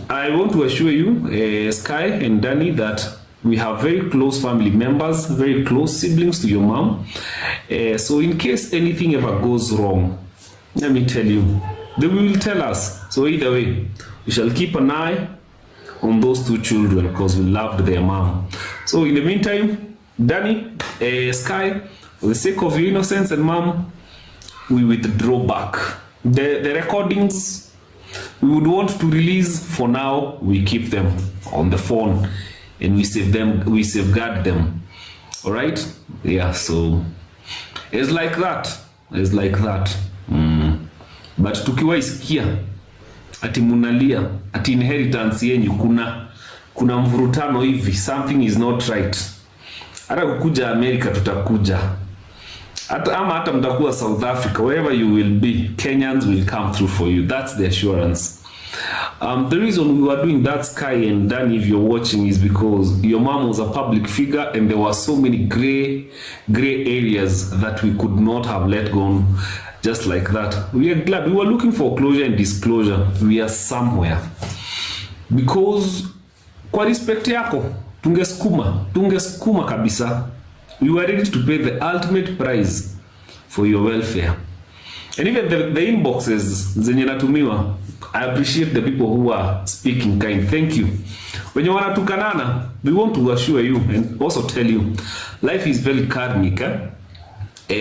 I want to assure you, Sky and Danny, that we have very close family members, very close siblings to your mom. So in case anything ever goes wrong, let me tell you, they will tell us. So either way, we shall keep an eye on those two children because we loved their mom. So in the meantime, Danny, Sky, for the sake of your innocence and mom, we withdraw back. The recordings we would want to release, for now, we keep them on the phone and we safeguard them. All right? Yeah, so it's like that. It's like that. But tukiwa isikia ati munalia ati inheritance yenyu kuna mvurutano hivi, something is not right. Hata kukuja America tutakuja. Hata mtakuwa South Africa, wherever you will be, Kenyans will come through for you. That's the assurance. The reason we were doing that, Sky and Danny, if you're watching, is because your mom was a public figure and there were so many gray areas that we could not have let go just like that. We are glad. We were looking for closure and disclosure. We are somewhere. Because kwa respect yako, tungesukuma kabisa. We were ready to pay the ultimate price for your welfare. And even the inboxes zenye natumiwa, I appreciate the people who are speaking kind. Thank you. When you want to tukanana, we want to assure you and also tell you, life is very karmic.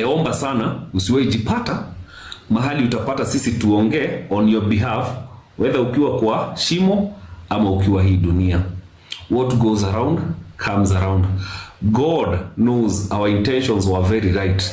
Omba sana, usiwahi jipata mahali utapata sisi tuongee on your behalf, whether ukiwa kwa shimo ama ukiwa hii dunia. What goes around comes around. God knows our intentions were very right.